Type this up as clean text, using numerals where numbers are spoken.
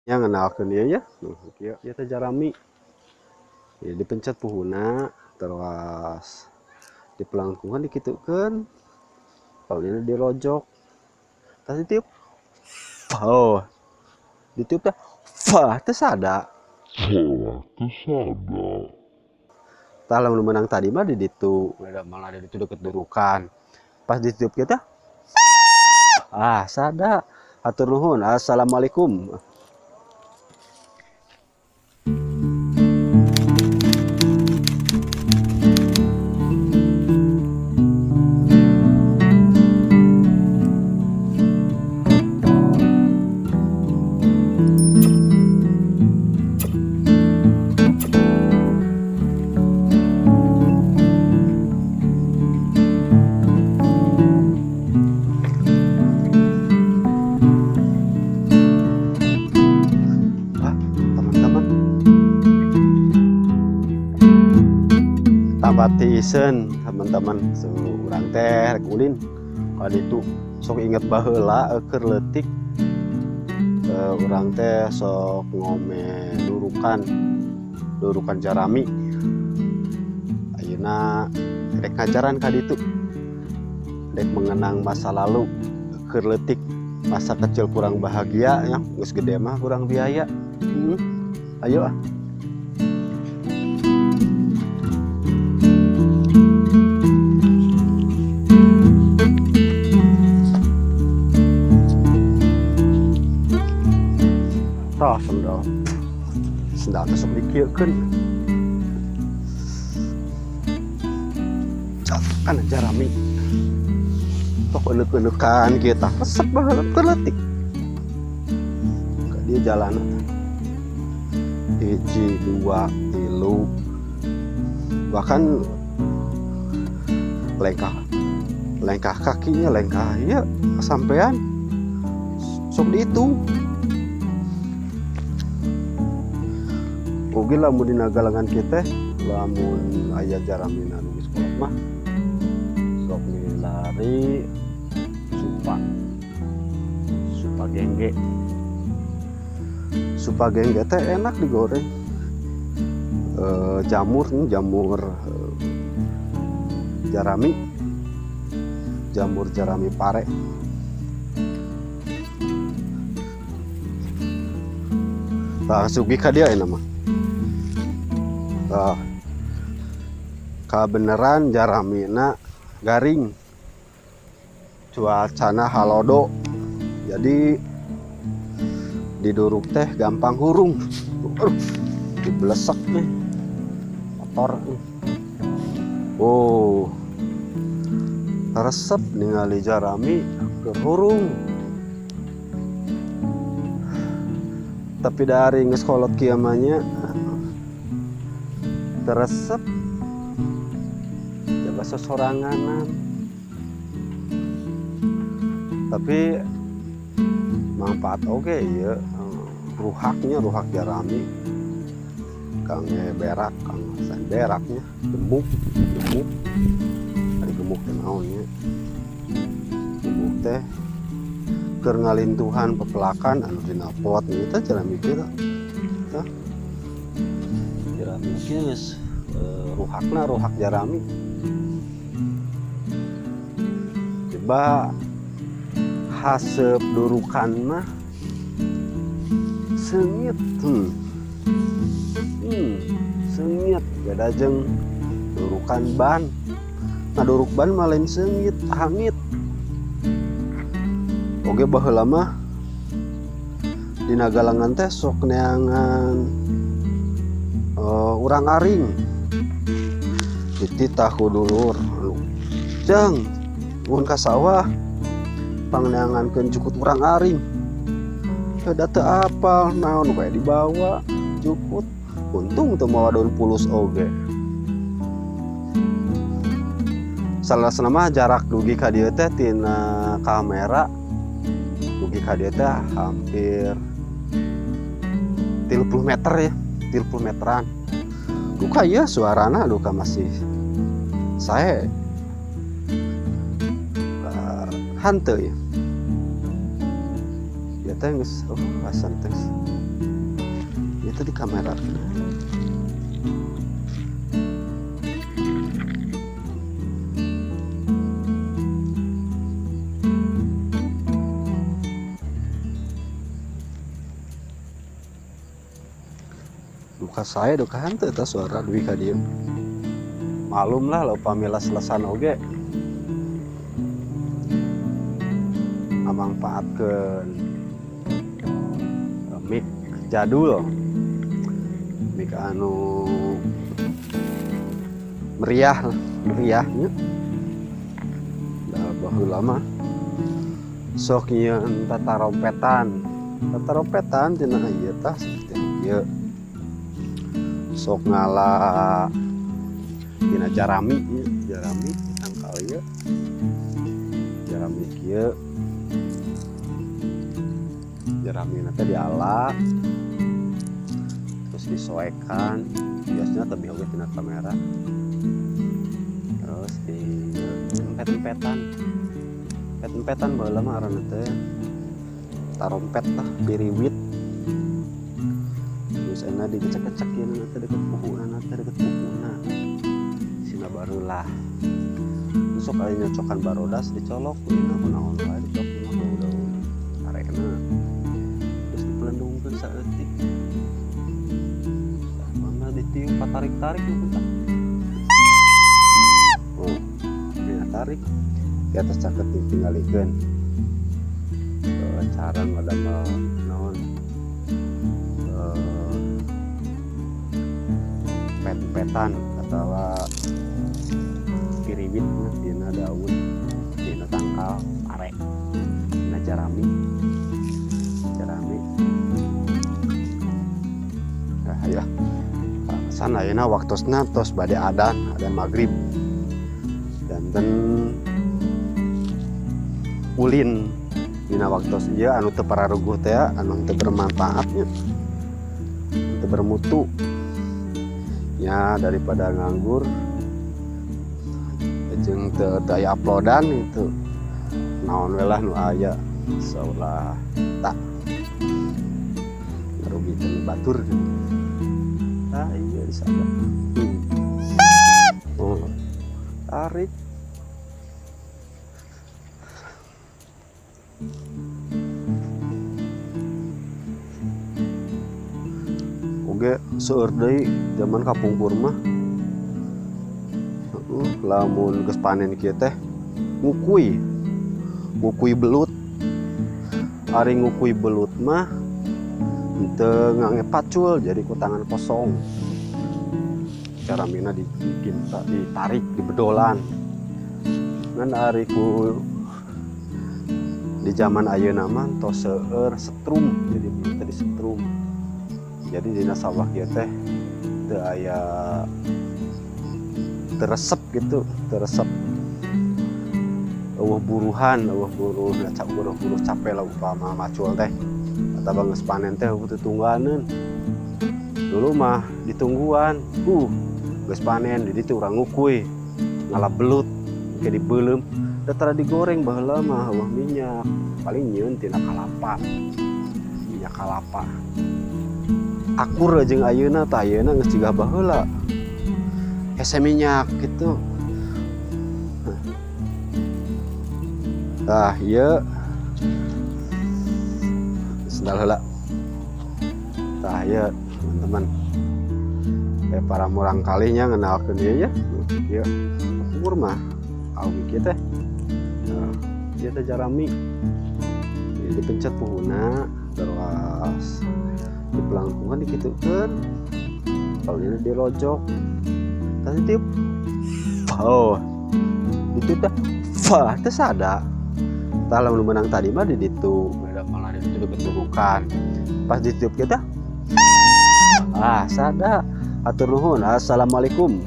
nya ngenalkeun ieu ya, kieu ieu teh Jarami. Ya dipencet puhuna terus dipelangkungan dikitukeun, paulina dirojok. Tas ditiup. Oh, ditiup teh. Wah, teu sada. Tah lamun menang tadi mah di ditu, malah di ditu deket durukan. Pas ditiup kita, sada. Hatur nuhun. Assalamualaikum. Ah, teman-teman, tabatisen teman-teman, urang teh rek ulin ka ditu sok inget baheula keur leutik. Urang teh sok ngome durukan Jarami. Ayeuna rek ngajaran ka ditu, rek mengenang masa lalu keur leutik. Masa kecil kurang bahagia ya, geus gede mah kurang biaya. Ayo ah. Tah sendal teh sok dikieukeun. Kan Jarami. Tok eneuk-eneukan kieu tah resep baheula keur leutik. Ka dieu jalanna teh 1, 2, 3, bahkan lengkah kakinya lengkah ieu sampean sok dihitung. Oge lamun dina galangan kieu teh lamun aya Jaramina nu geus kolot mah sok milari supa gengge teh enak digoreng. Jamur Jarami, jamur Jarami pare. Tah sugi ka dia enak mah. Tah kabeneran Jaramina garing, cuacana halodo, jadi diduruk teh gampang hurung. Diblesek nih motor. Oh, resep ningali Jarami keur hurung. Tapi dari geus kolot kieu mah nya teresep jaga sosoranganan. Tapi manfaat oge ieu ruhak Jarami. Kang berak, kang san beraknya gemuk. Ari gemuk teh naon nya? Gemuk teh keur ngalintuhan pepelakan anu dina pot ieu teh Jarami kieu tah. Jarami kieu geus ruhak Jarami. Coba haseup durukan mah seungit. Seungit beda jeung durukan ban. Nah duruk ban mah lain seungit, hangit. Oge baheula mah dina galangan teh sok neangan urang aring. Titah ku dulur jeung mun ka sawah pangneangankeun jukut urang aring. Da teu apal naon bae dibawa jukut. Untung teu mawa daun pulus oge. Salasna mah jarak dugi ka dieu teh tina kamera dugi ka dieu teh hampir 30 meter ya, 30 meteran. Duka ieu suarana duka masih sae hanteu ya. Ya teh geus asan teh itu di kamera. Duka saya duka hante ta suara duwi ka dieu. Malum lah lo pamila selesan oge. Mangpaatkeun mic jadul, mic anu meriahnya. Da baheula mah sok nyieun tatarompetan tina ieu tah seperti ieu. Sok ngalah tina jarami tangkal ieu. Jarami kieu jerami nanti diala terus disoekan biasanya tapi oke tina kamera terus di empetan baheula mah aranna teh tarompet lah biriwit terus enak dikecek-kecek ieu nanti deket puhuna sina barulah terus sok aya nyocokan barodas dicolok kunaon wae dicolok daun arekna pelendungkeun saeutik mana ditiup tarik-tarik gitu kan. Oh dina tarik di atas caket tinggalikeun cara ngadamel naon pet-petan atawa piriwit dina daun dina tangkal arek dina jarami ya sana ayeuna waktosna tos bade adzan maghrib dan ulin dina waktos ieu anu teu pararuguh teh anu teu bermanfaat nya teu bermutu nya daripada nganggur jeung teu aya uploadan itu naon we lah nu aya saulah tak ngarugikeun batur gitu. Iya disana. Oh, tarik. Oge seueur deui zaman kapungkur mah. Lamun geus panen kieu teh ngukui belut. Ari ngukui belut mah teu ngange pacul jadi ku tangan kosong. Cara mina ditarik di bedolan. Ngan ari ku di zaman ayeuna mah tos seueur setrum jadi teu disetrum. Jadi dina sawah kieu teh teu aya teresep gitu, teresep. Eueuh buruhan, buruh capek lah upama macul teh. Atau geus panen teh butuh tungganeun. Dulu mah ditungguan. Geus panen di ditu urang ngukui. Ngalap belut ke dibeuleum, da tara digoreng baheula mah eueuh minyak. Paling nyieun tina kalapa. Minyak kalapa. Akur jeung ayeuna tah ayeuna geus cigah baheula. Hese minyak gitu. Tah ieu sendal heula. Tah ya teman-teman. Para murang kalinya ngenalkeun ieu nya. Ieu umur mah awi kieu teh. Ieu teh jarami. Dipencet puhuna terus dipelangkungan dikitukeun. Kalau ini dirojok. Tadi tiup. Oh. Ditiup teh. Wah, teh sada. Tah lamun menang tadi mah di ditu. Malah di keturukan pas ditiup kita sada atur nuhun assalamualaikum